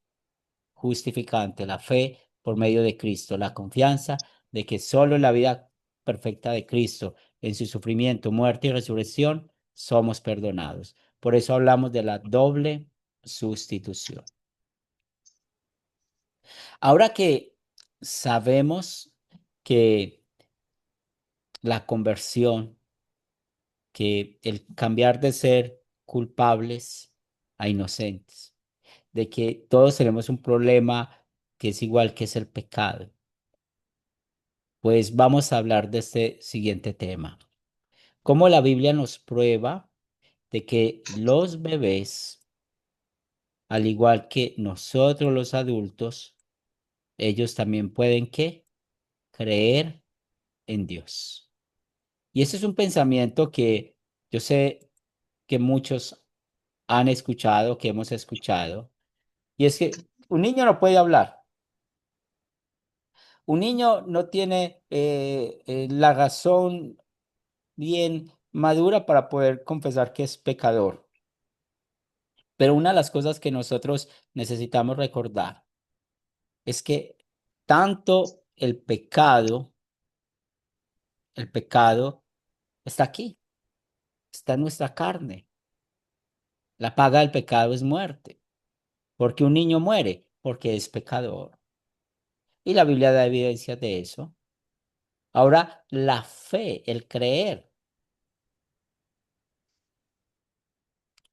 justificante, la fe por medio de Cristo, la confianza de que solo en la vida perfecta de Cristo, en su sufrimiento, muerte y resurrección, somos perdonados. Por eso hablamos de la doble sustitución. Ahora que sabemos que la conversión, que el cambiar de ser culpables a inocentes, de que todos tenemos un problema que es igual que es el pecado, pues vamos a hablar de este siguiente tema. Cómo la Biblia nos prueba de que los bebés, al igual que nosotros los adultos, ellos también pueden ¿qué? Creer en Dios. Y ese es un pensamiento que yo sé que muchos han escuchado, que hemos escuchado, y es que un niño no puede hablar. Un niño no tiene la razón bien madura para poder confesar que es pecador. Pero una de las cosas que nosotros necesitamos recordar es que tanto el pecado está aquí, está en nuestra carne. La paga del pecado es muerte. Porque un niño muere porque es pecador. Y la Biblia da evidencia de eso. Ahora, la fe, el creer,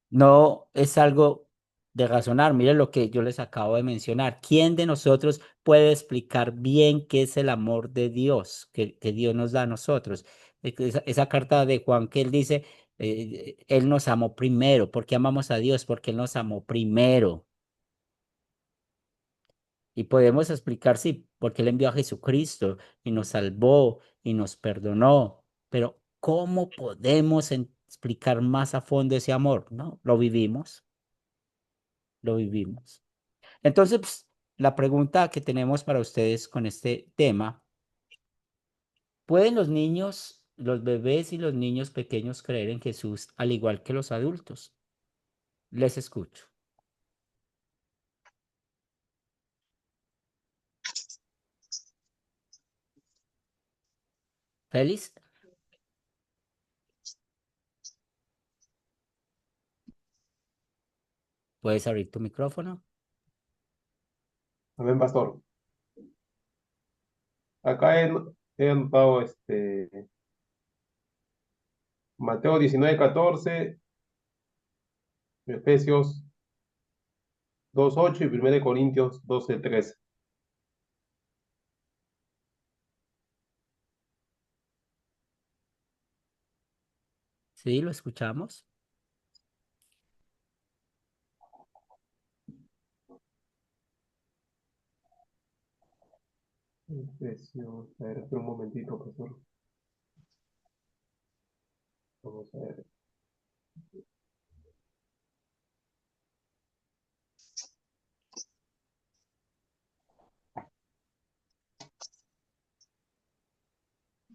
no es algo de razonar. Miren lo que yo les acabo de mencionar. ¿Quién de nosotros puede explicar bien qué es el amor de Dios que Dios nos da a nosotros? Esa carta de Juan que él dice, Él nos amó primero. ¿Por qué amamos a Dios? Porque Él nos amó primero. Y podemos explicar, sí, porque Él envió a Jesucristo y nos salvó y nos perdonó. Pero ¿cómo podemos explicar más a fondo ese amor? No, lo vivimos, lo vivimos. Entonces, pues, la pregunta que tenemos para ustedes con este tema, ¿pueden los niños, los bebés y los niños pequeños creer en Jesús al igual que los adultos? Les escucho. Félix, ¿puedes abrir tu micrófono? Amén, pastor. Acá he anotado Mateo 19:14, Efesios 2:8 y 1 Corintios 12:13. Sí, lo escuchamos. Efesios, a ver, espera un momentito, pastor. Vamos a ver.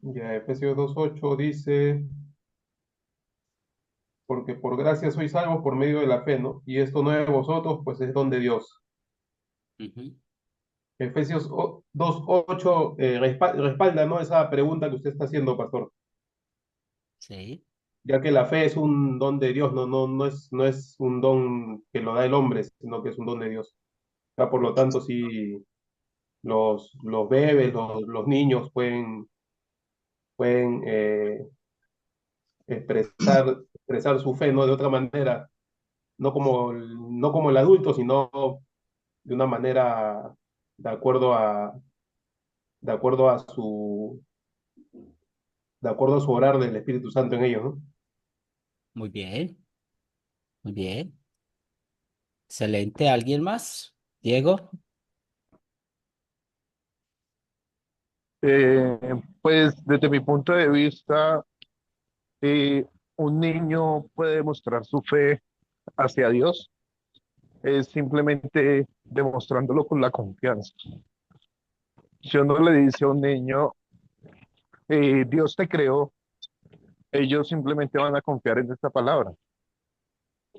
Ya, Efesios 2:8 dice, porque por gracia sois salvos por medio de la fe, ¿no? Y esto no es de vosotros, pues es don de Dios. Ujú. Efesios 2:8 respalda, ¿no? Esa pregunta que usted está haciendo, pastor, Sí, ya que la fe es un don de Dios, no es un don que lo da el hombre, sino que es un don de Dios. Por lo tanto, sí, los bebés, los niños pueden expresar su fe, ¿no? De otra manera, no como el adulto, sino de una manera de acuerdo a, de acuerdo a su, de acuerdo a su orar del Espíritu Santo en ellos, ¿no? muy bien, muy bien. Excelente. ¿Alguien más? Diego. Eh, pues desde mi punto de vista, eh, un niño puede demostrar su fe hacia Dios, es simplemente demostrándolo con la confianza. Si uno le dice a un niño, Dios te creó, ellos simplemente van a confiar en esta palabra.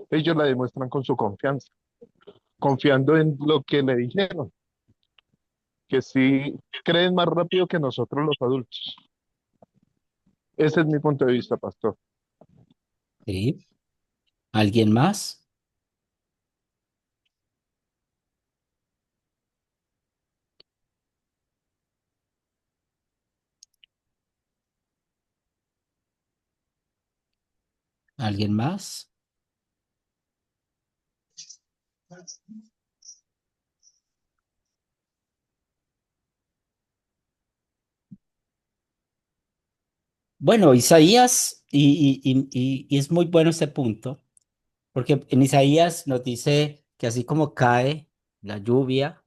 Ellos la demuestran con su confianza, confiando en lo que le dijeron, que sí creen más rápido que nosotros los adultos. Ese es mi punto de vista, pastor. Sí. ¿Alguien más? ¿Alguien más? Bueno, Isaías, y es muy bueno este punto, porque en Isaías nos dice que así como cae la lluvia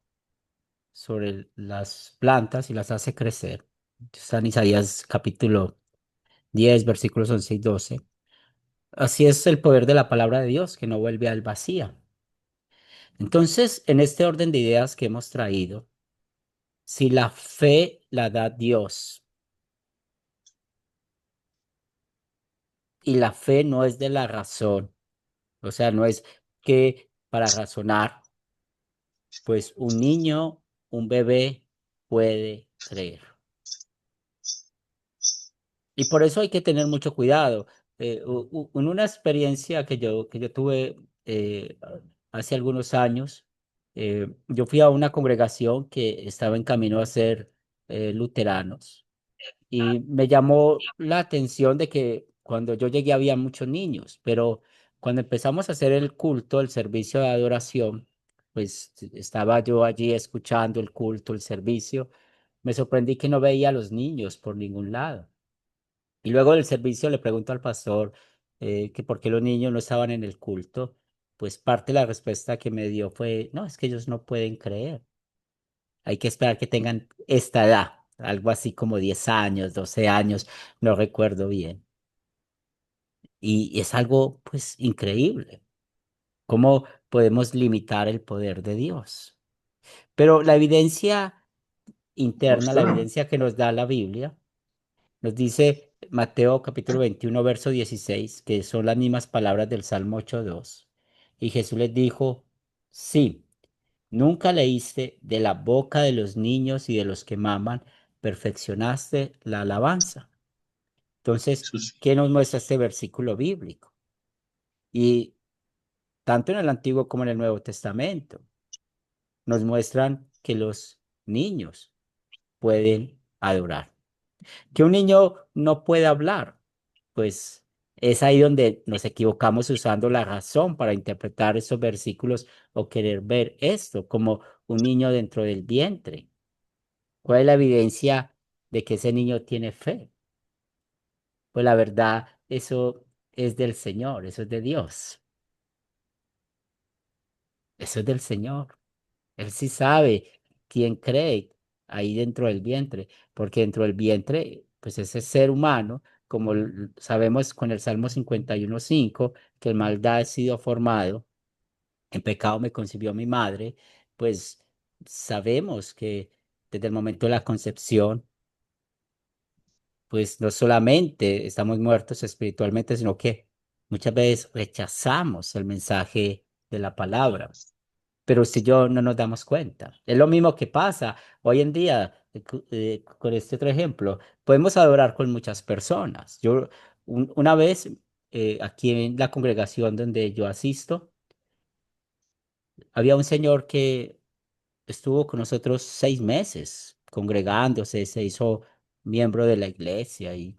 sobre las plantas y las hace crecer, está en Isaías capítulo 10 versículos 11 y 12, así es el poder de la palabra de Dios, que no vuelve al vacío. Entonces, en este orden de ideas que hemos traído, si la fe la da Dios y la fe no es de la razón, o sea, no es que para razonar, pues un niño, un bebé puede creer. Y por eso hay que tener mucho cuidado. En una experiencia que yo tuve hace algunos años, yo fui a una congregación que estaba en camino a ser luteranos. Y me llamó la atención de que cuando yo llegué había muchos niños, pero cuando empezamos a hacer el culto, el servicio de adoración, pues estaba yo allí escuchando el culto, el servicio, me sorprendí que no veía a los niños por ningún lado. Y luego del servicio le pregunto al pastor que por qué los niños no estaban en el culto. Pues parte de la respuesta que me dio fue, no, es que ellos no pueden creer. Hay que esperar que tengan esta edad, algo así como 10 años, 12 años, no recuerdo bien. Y es algo, pues, increíble. ¿Cómo podemos limitar el poder de Dios? Pero la evidencia interna, la evidencia que nos da la Biblia, nos dice Mateo capítulo 21 verso 16, que son las mismas palabras del Salmo 8:2. Y Jesús les dijo, sí, nunca leíste de la boca de los niños y de los que maman, perfeccionaste la alabanza. Entonces, ¿qué nos muestra este versículo bíblico? Y tanto en el Antiguo como en el Nuevo Testamento, nos muestran que los niños pueden adorar. Que un niño no puede hablar, pues es ahí donde nos equivocamos usando la razón para interpretar esos versículos o querer ver esto como un niño dentro del vientre. ¿Cuál es la evidencia de que ese niño tiene fe? Pues la verdad, eso es del Señor, eso es de Dios, eso es del Señor. Él sí sabe quién cree ahí dentro del vientre, porque dentro del vientre, pues ese ser humano, como sabemos con el Salmo 51:5, que en maldad he sido formado, en pecado me concibió mi madre, pues sabemos que desde el momento de la concepción, pues no solamente estamos muertos espiritualmente, sino que muchas veces rechazamos el mensaje de la palabra. Pero si yo no nos damos cuenta. Es lo mismo que pasa hoy en día con este otro ejemplo. Podemos adorar con muchas personas. Yo una vez aquí en la congregación donde yo asisto, había un señor que estuvo con nosotros 6 meses congregándose, se hizo miembro de la iglesia y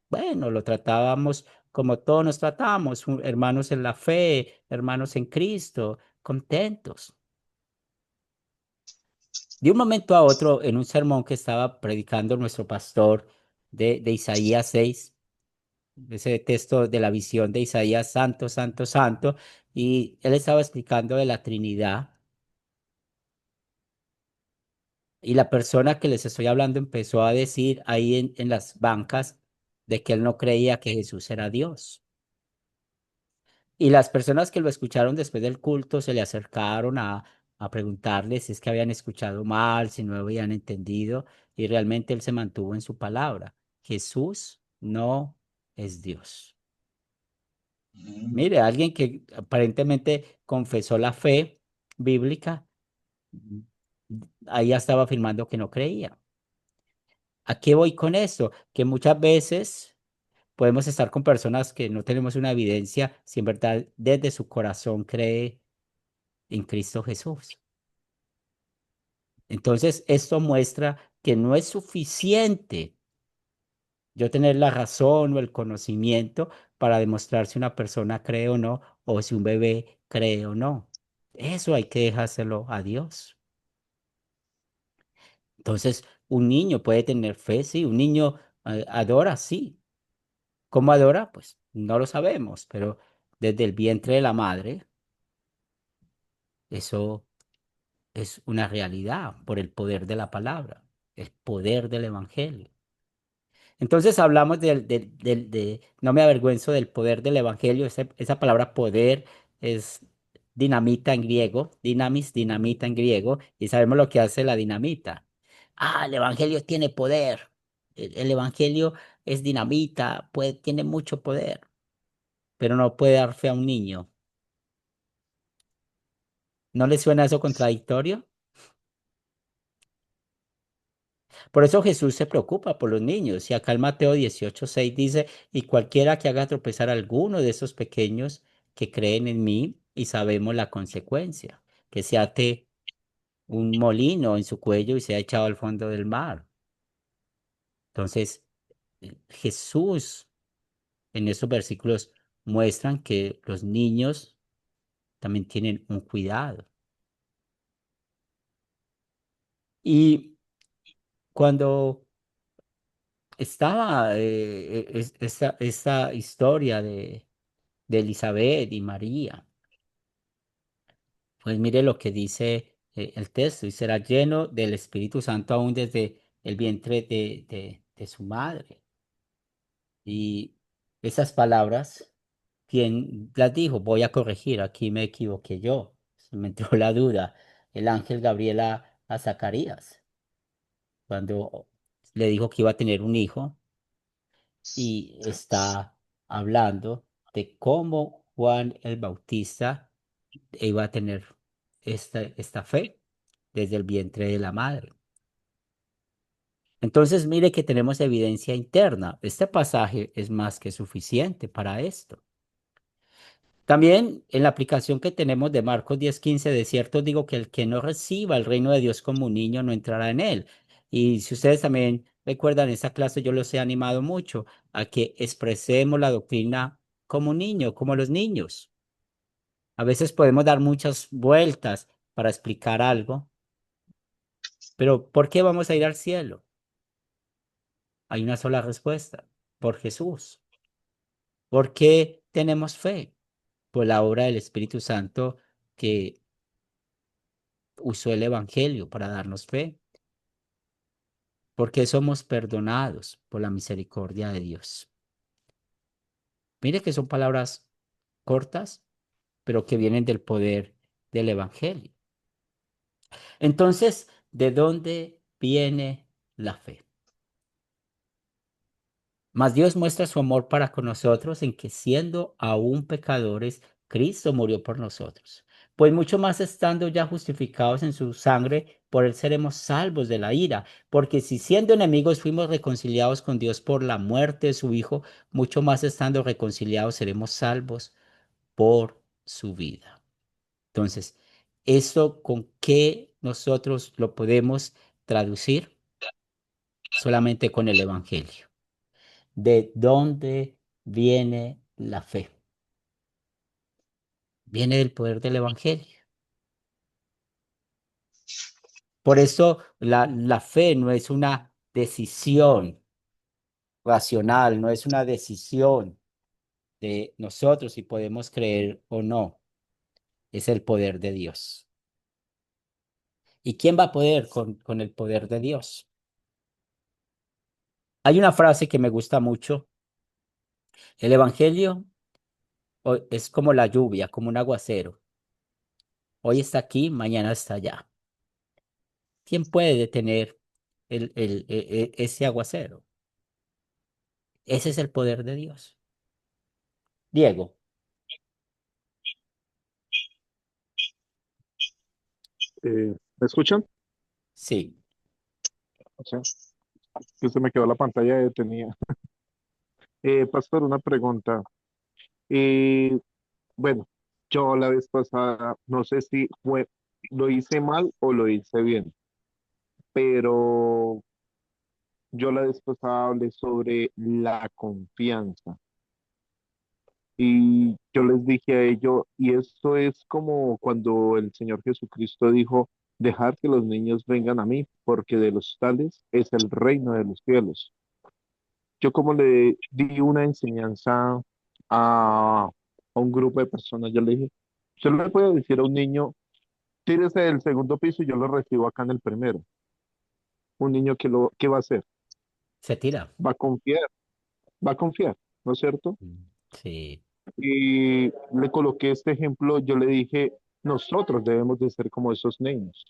bueno, lo tratábamos como todos nos tratamos, hermanos en la fe, hermanos en Cristo, contentos. De un momento a otro, en un sermón que estaba predicando nuestro pastor de Isaías 6, ese texto de la visión de Isaías, santo, santo, santo, y él estaba explicando de la Trinidad, y la persona que les estoy hablando empezó a decir ahí en las bancas de que él no creía que Jesús era Dios. Y las personas que lo escucharon después del culto se le acercaron a preguntarle si es que habían escuchado mal, si no habían entendido, y realmente él se mantuvo en su palabra. Jesús no es Dios. Mire, alguien que aparentemente confesó la fe bíblica, mm, ahí ya estaba afirmando que no creía. ¿A qué voy con esto? Que muchas veces podemos estar con personas que no tenemos una evidencia si en verdad desde su corazón cree en Cristo Jesús. Entonces, esto muestra que no es suficiente yo tener la razón o el conocimiento para demostrar si una persona cree o no, o si un bebé cree o no. Eso hay que dejárselo a Dios. Entonces, un niño puede tener fe, sí, un niño adora, sí. ¿Cómo adora? Pues no lo sabemos, pero desde el vientre de la madre, eso es una realidad por el poder de la palabra, el poder del evangelio. Entonces hablamos no me avergüenzo del poder del evangelio. Esa palabra poder es dinamita en griego, dinamis, dinamita en griego, y sabemos lo que hace la dinamita. Ah, el evangelio tiene poder. El evangelio es dinamita, tiene mucho poder, pero no puede dar fe a un niño. ¿No le suena eso contradictorio? Por eso Jesús se preocupa por los niños. Y acá en Mateo 18:6 dice, y cualquiera que haga tropezar a alguno de esos pequeños que creen en mí, y sabemos la consecuencia, que se ate un molino en su cuello y sea echado al fondo del mar. Entonces, Jesús en esos versículos muestran que los niños también tienen un cuidado. Y cuando estaba esta historia de Elizabeth y María. Pues mire lo que dice el texto, y será lleno del Espíritu Santo aún desde el vientre de su madre. Y esas palabras, ¿quién las dijo? Voy a corregir, aquí me equivoqué yo, se me entró la duda. El ángel Gabriel a Zacarías, cuando le dijo que iba a tener un hijo, y está hablando de cómo Juan el Bautista iba a tener esta fe desde el vientre de la madre. Entonces, mire que tenemos evidencia interna. Este pasaje es más que suficiente para esto. También en la aplicación que tenemos de Marcos 10:15, de cierto digo que el que no reciba el reino de Dios como un niño no entrará en él. Y si ustedes también recuerdan esa clase, yo los he animado mucho a que expresemos la doctrina como un niño, como los niños. A veces podemos dar muchas vueltas para explicar algo, pero ¿por qué vamos a ir al cielo? Hay una sola respuesta: por Jesús. ¿Por qué tenemos fe? Por la obra del Espíritu Santo que usó el Evangelio para darnos fe. ¿Por qué somos perdonados? Por la misericordia de Dios. Mire que son palabras cortas, pero que vienen del poder del Evangelio. Entonces, ¿de dónde viene la fe? Mas Dios muestra su amor para con nosotros en que siendo aún pecadores, Cristo murió por nosotros. Pues mucho más estando ya justificados en su sangre, por él seremos salvos de la ira. Porque si siendo enemigos fuimos reconciliados con Dios por la muerte de su Hijo, mucho más estando reconciliados seremos salvos por su vida. Entonces, ¿esto con qué nosotros lo podemos traducir? Solamente con el Evangelio. ¿De dónde viene la fe? Viene del poder del Evangelio. Por eso la fe no es una decisión racional, no es una decisión de nosotros si podemos creer o no. Es el poder de Dios. ¿Y quién va a poder con el poder de Dios? Hay una frase que me gusta mucho. El Evangelio es como la lluvia, como un aguacero. Hoy está aquí, mañana está allá. ¿Quién puede detener ese aguacero? Ese es el poder de Dios. Diego, ¿Me escuchan? sí, O sea, que se me quedó la pantalla detenida. Pastor, una pregunta. Eh, bueno, yo la vez pasada, no sé si lo hice mal o lo hice bien, pero yo la vez pasada hablé sobre la confianza y yo les dije a ellos, y esto es como cuando el Señor Jesucristo dijo, dejar que los niños vengan a mí, porque de los tales es el reino de los cielos. Yo como le di una enseñanza a un grupo de personas, yo le dije, usted no le puede decir a un niño, tírese del segundo piso y yo lo recibo acá en el primero. Un niño ¿qué va a hacer? se tira. Va a confiar, va a confiar, ¿no es cierto? Sí, Y le coloqué este ejemplo, yo le dije, nosotros debemos de ser como esos niños,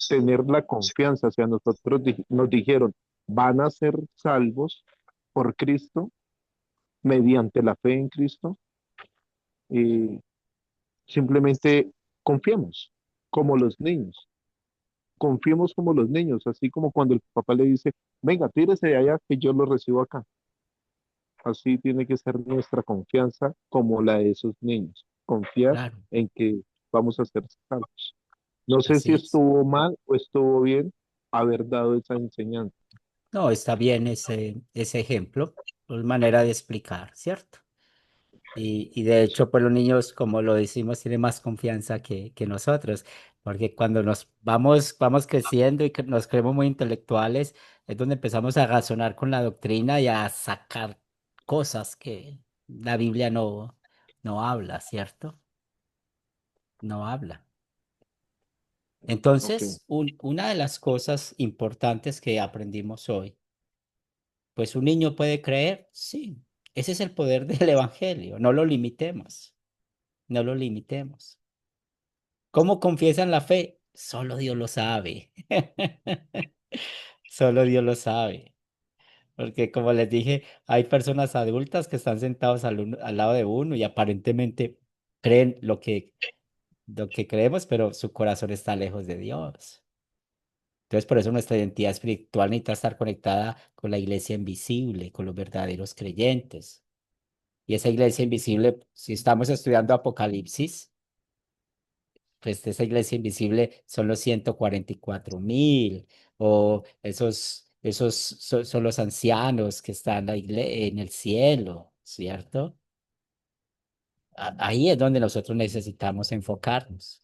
tener la confianza, o sea, nosotros nos dijeron, van a ser salvos por Cristo, mediante la fe en Cristo, y simplemente confiemos como los niños, confiemos como los niños, así como cuando el papá le dice, venga, tírese de allá que yo lo recibo acá. Así tiene que ser nuestra confianza como la de esos niños, confiar claro, en que vamos a ser salvos. No sé si así es. estuvo mal o estuvo bien haber dado esa enseñanza. No, está bien ese ejemplo, es manera de explicar, ¿cierto? Y de hecho, pues los niños, como lo decimos, tienen más confianza que nosotros, porque cuando vamos creciendo y que nos creemos muy intelectuales, es donde empezamos a razonar con la doctrina y a sacar cosas que la Biblia no habla, ¿cierto? No habla. Ok, Entonces, una de las cosas importantes que aprendimos hoy, pues un niño puede creer, sí, ese es el poder del Evangelio, no lo limitemos, no lo limitemos. ¿Cómo confiesan la fe? Solo Dios lo sabe. Solo Dios lo sabe. Porque como les dije, hay personas adultas que están sentados al lado de uno y aparentemente creen lo que lo que creemos, pero su corazón está lejos de Dios. Entonces, por eso nuestra identidad espiritual necesita estar conectada con la iglesia invisible, con los verdaderos creyentes. Y esa iglesia invisible, si estamos estudiando Apocalipsis, pues esa iglesia invisible son los 144.000, o esos son los ancianos que están en el cielo, ¿cierto? Ahí es donde nosotros necesitamos enfocarnos.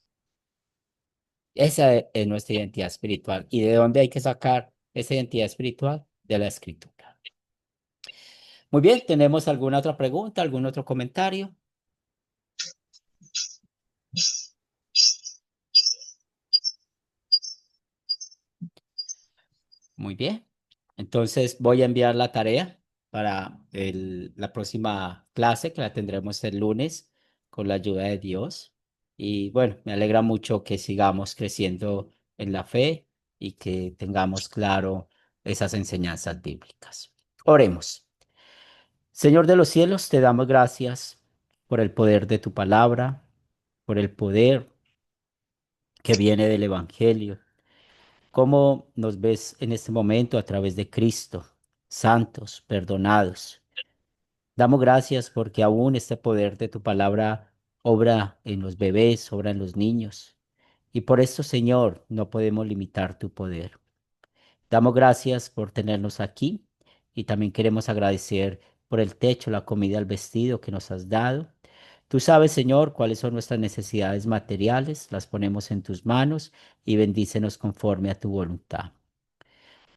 Esa es nuestra identidad espiritual. ¿Y de dónde hay que sacar esa identidad espiritual? De la Escritura. Muy bien, ¿tenemos alguna otra pregunta, algún otro comentario? Muy bien. Entonces voy a enviar la tarea para la próxima clase, que la tendremos el lunes con la ayuda de Dios. Y bueno, me alegra mucho que sigamos creciendo en la fe y que tengamos claro esas enseñanzas bíblicas. Oremos. Señor de los cielos, te damos gracias por el poder de tu palabra, por el poder que viene del Evangelio. ¿Cómo nos ves en este momento a través de Cristo, santos, perdonados? Damos gracias porque aún este poder de tu palabra obra en los bebés, obra en los niños. Y por esto, Señor, no podemos limitar tu poder. Damos gracias por tenernos aquí y también queremos agradecer por el techo, la comida, el vestido que nos has dado. Tú sabes, Señor, cuáles son nuestras necesidades materiales, las ponemos en tus manos y bendícenos conforme a tu voluntad.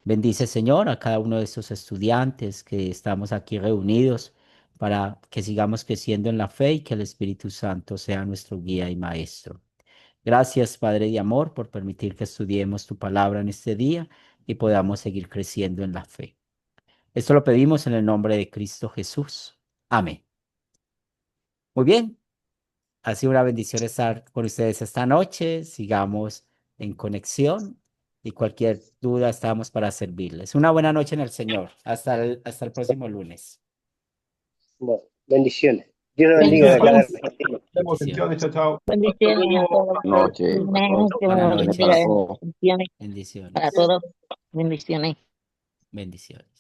Bendice, Señor, a cada uno de estos estudiantes que estamos aquí reunidos para que sigamos creciendo en la fe y que el Espíritu Santo sea nuestro guía y maestro. Gracias, Padre de amor, por permitir que estudiemos tu palabra en este día y podamos seguir creciendo en la fe. Esto lo pedimos en el nombre de Cristo Jesús. Amén. Muy bien, ha sido una bendición estar con ustedes esta noche. Sigamos en conexión y cualquier duda estamos para servirles. Una buena noche en el Señor. Hasta el próximo lunes. Bueno, bendiciones. Dios nos bendiga de acá de Bendiciones. Argentina. Bendiciones, chao, chao. Bendiciones a todos. Noche, Amén. Que Buenas Dios bendiga. noches. Bendiciones para Bendiciones. todos. Bendiciones. Bendiciones.